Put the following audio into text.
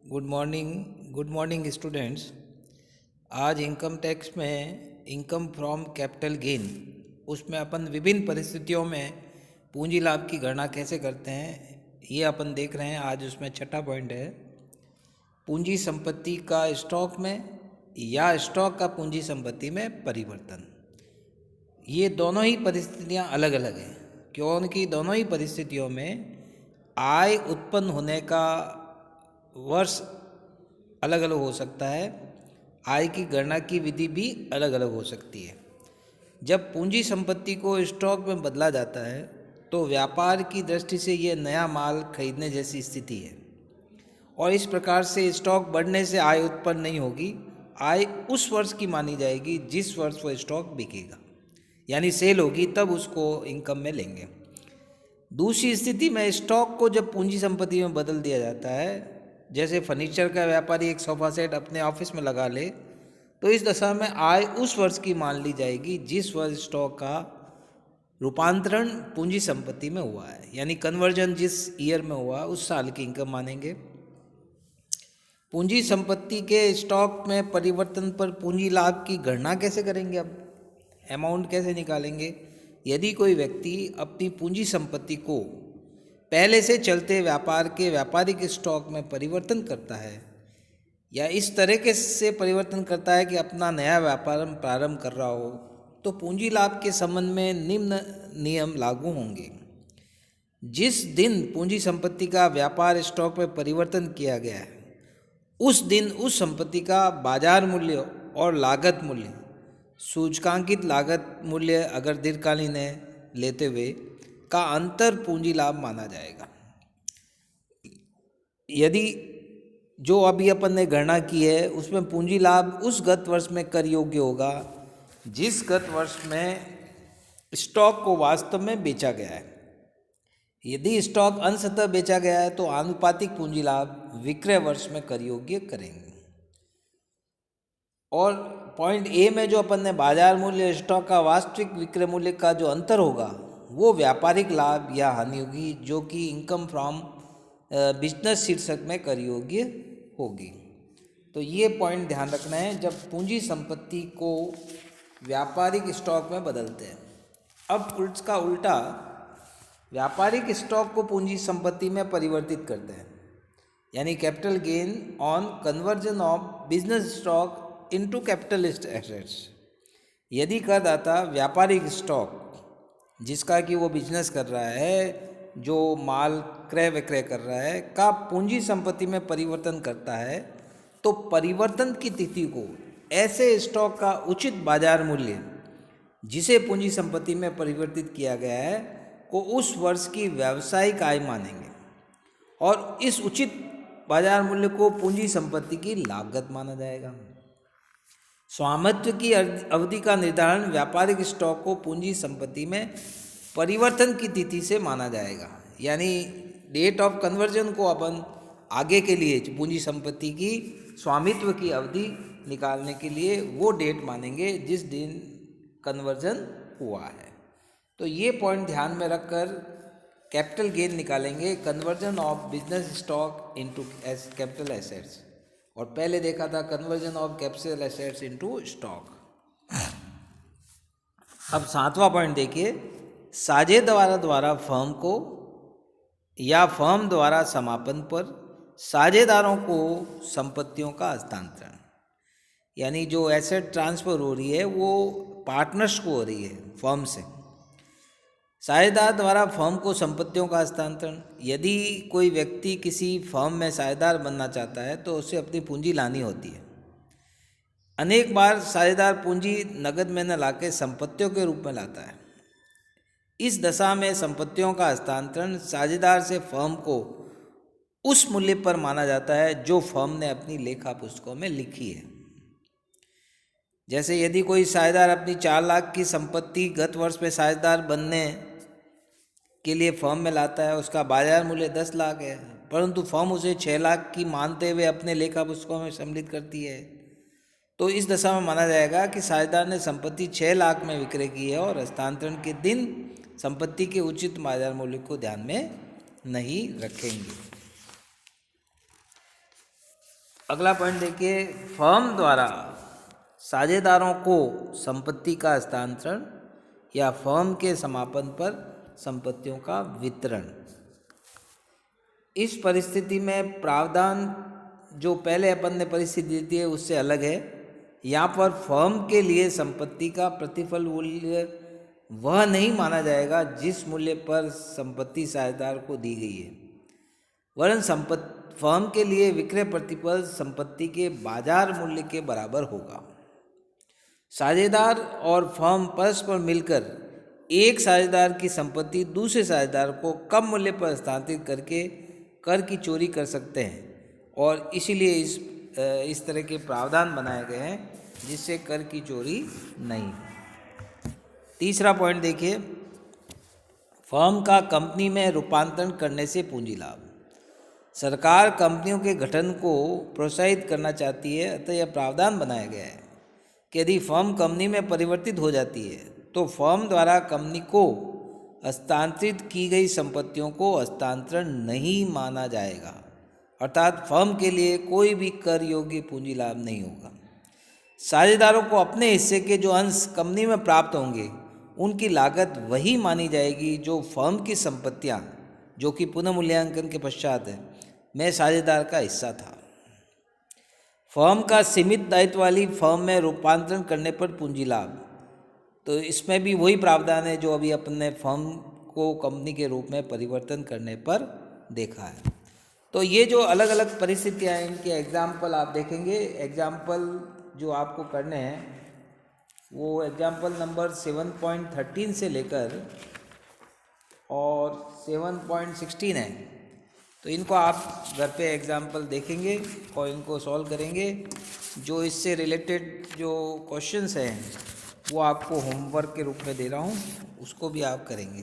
Good morning students. आज income tax में income from capital gain उसमें अपन विभिन्न परिस्थितियों में पूंजी लाभ की गणना कैसे करते हैं ये अपन देख रहे हैं। आज उसमें छठा पॉइंट है पूंजी संपत्ति का स्टॉक में या स्टॉक का पूंजी संपत्ति में परिवर्तन। ये दोनों ही परिस्थितियां अलग अलग हैं क्योंकि दोनों ही परिस्थितियों में आय उत्पन्न होने का वर्ष अलग अलग हो सकता है, आय की गणना की विधि भी अलग अलग हो सकती है। जब पूंजी संपत्ति को स्टॉक में बदला जाता है तो व्यापार की दृष्टि से ये नया माल खरीदने जैसी स्थिति है और इस प्रकार से स्टॉक बढ़ने से आय उत्पन्न नहीं होगी। आय उस वर्ष की मानी जाएगी जिस वर्ष वो स्टॉक बिकेगा, यानी सेल होगी तब उसको इनकम में लेंगे। दूसरी स्थिति में स्टॉक को जब पूंजी संपत्ति में बदल दिया जाता है, जैसे फर्नीचर का व्यापारी एक सोफा सेट अपने ऑफिस में लगा ले, तो इस दशा में आय उस वर्ष की मान ली जाएगी जिस वर्ष स्टॉक का रूपांतरण पूंजी संपत्ति में हुआ है, यानी कन्वर्जन जिस ईयर में हुआ उस साल की इनकम मानेंगे। पूंजी संपत्ति के स्टॉक में परिवर्तन पर पूंजी लाभ की गणना कैसे करेंगे? अब अमाउंट कैसे निकालेंगे? यदि कोई व्यक्ति अपनी पूंजी संपत्ति को पहले से चलते व्यापार के व्यापारिक स्टॉक में परिवर्तन करता है या इस तरह से परिवर्तन करता है कि अपना नया व्यापार प्रारंभ कर रहा हो, तो पूंजी लाभ के संबंध में निम्न नियम लागू होंगे। जिस दिन पूंजी संपत्ति का व्यापार स्टॉक में परिवर्तन किया गया है उस दिन उस संपत्ति का बाजार मूल्य और लागत मूल्य, सूचकांकित लागत मूल्य अगर दीर्घकालीन है लेते हुए, का अंतर पूंजी लाभ माना जाएगा। यदि जो अभी अपन ने गणना की है उसमें पूंजी लाभ उस गत वर्ष में कर योग्य होगा जिस गत वर्ष में स्टॉक को वास्तव में बेचा गया है। यदि स्टॉक अंशतः बेचा गया है तो आनुपातिक पूंजी लाभ विक्रय वर्ष में कर योग्य करेंगे। और पॉइंट ए में जो अपन ने बाजार मूल्य स्टॉक का वास्तविक विक्रय मूल्य का जो अंतर होगा वो व्यापारिक लाभ या हानि होगी, जो कि इनकम फ्रॉम बिजनेस शीर्षक में कर योग्य होगी। तो ये पॉइंट ध्यान रखना है जब पूंजी संपत्ति को व्यापारिक स्टॉक में बदलते हैं। अब इसका उल्टा व्यापारिक स्टॉक को पूंजी संपत्ति में परिवर्तित करते हैं, यानी capital gain on conversion of business stock into capitalist assets. यदि करदाता व्यापारिक स्टॉक जिसका कि वो बिजनेस कर रहा है, जो माल क्रय विक्रय कर रहा है, का पूंजी संपत्ति में परिवर्तन करता है, तो परिवर्तन की तिथि को ऐसे स्टॉक का उचित बाजार मूल्य जिसे पूंजी संपत्ति में परिवर्तित किया गया है को उस वर्ष की व्यावसायिक आय मानेंगे और इस उचित बाजार मूल्य को पूंजी संपत्ति की लागत माना जाएगा। स्वामित्व की अवधि का निर्धारण व्यापारिक स्टॉक को पूंजी संपत्ति में परिवर्तन की तिथि से माना जाएगा, यानी डेट ऑफ कन्वर्जन को अपन आगे के लिए पूंजी संपत्ति की स्वामित्व की अवधि निकालने के लिए वो डेट मानेंगे जिस दिन कन्वर्जन हुआ है। तो ये पॉइंट ध्यान में रखकर कैपिटल गेन निकालेंगे, conversion of business stock into capital assets, और पहले देखा था conversion of capital assets into stock. अब सातवां पॉइंट देखिए, साझेदार द्वारा फर्म को या फर्म द्वारा समापन पर साझेदारों को संपत्तियों का हस्तांतरण, यानी जो एसेट ट्रांसफर हो रही है वो पार्टनर्स को हो रही है फर्म से। साझेदार द्वारा फर्म को संपत्तियों का हस्तांतरण, यदि कोई व्यक्ति किसी फर्म में साझेदार बनना चाहता है तो उसे अपनी पूंजी लानी होती है। अनेक बार साझेदार पूंजी नकद में न लाके संपत्तियों के रूप में लाता है। इस दशा में संपत्तियों का हस्तांतरण साझेदार से फर्म को उस मूल्य पर माना जाता है जो फर्म ने अपनी लेखा पुस्तकों में लिखी है। जैसे यदि कोई साझेदार अपनी 4 लाख की संपत्ति गत वर्ष में साझेदार बनने के लिए फर्म में लाता है, उसका बाजार मूल्य 10 लाख है, परंतु फर्म उसे 6 लाख की मानते हुए अपने लेखा पुस्तकों में सम्मिलित करती है, तो इस दशा में माना जाएगा कि साझेदार ने संपत्ति 6 लाख में विक्रय की है और हस्तांतरण के दिन संपत्ति के उचित बाजार मूल्य को ध्यान में नहीं रखेंगे। अगला पॉइंट देखिए, फर्म द्वारा साझेदारों को संपत्ति का हस्तांतरण या फर्म के समापन पर संपत्तियों का वितरण। इस परिस्थिति में प्रावधान जो पहले अपन ने परिस्थिति दी है उससे अलग है। यहाँ पर फर्म के लिए संपत्ति का प्रतिफल मूल्य वह नहीं माना जाएगा जिस मूल्य पर संपत्ति साझेदार को दी गई है, वरन फर्म के लिए विक्रय प्रतिफल संपत्ति के बाजार मूल्य के बराबर होगा। साझेदार और फर्म परस्पर मिलकर एक साझेदार की संपत्ति दूसरे साझेदार को कम मूल्य पर हस्तांतरित करके कर की चोरी कर सकते हैं, और इसीलिए इस तरह के प्रावधान बनाए गए हैं जिससे कर की चोरी नहीं। तीसरा पॉइंट देखिए, फर्म का कंपनी में रूपांतरण करने से पूंजी लाभ। सरकार कंपनियों के गठन को प्रोत्साहित करना चाहती है, अतः यह प्रावधान बनाया गया है कि यदि फर्म कंपनी में परिवर्तित हो जाती है तो फर्म द्वारा कंपनी को हस्तांतरित की गई संपत्तियों को हस्तांतरण नहीं माना जाएगा, अर्थात फर्म के लिए कोई भी कर योग्य पूंजी लाभ नहीं होगा। साझेदारों को अपने हिस्से के जो अंश कंपनी में प्राप्त होंगे उनकी लागत वही मानी जाएगी जो फर्म की संपत्तियां, जो कि पुनः मूल्यांकन के पश्चात है, में साझेदार का हिस्सा था। फर्म का सीमित दायित्व वाली फर्म में रूपांतरण करने पर पूंजी लाभ, तो इसमें भी वही प्रावधान है जो अभी अपन ने फर्म को कंपनी के रूप में परिवर्तन करने पर देखा है। तो ये जो अलग अलग परिस्थितियाँ हैं इनके एग्जाम्पल आप देखेंगे। एग्जाम्पल जो आपको करने हैं वो एग्जाम्पल नंबर 7.13 से लेकर और 7.16 है, तो इनको आप घर पे एग्जाम्पल देखेंगे और इनको सॉल्व करेंगे। जो इससे रिलेटेड जो क्वेश्चंस हैं वो आपको होमवर्क के रूप में दे रहा हूँ, उसको भी आप करेंगे।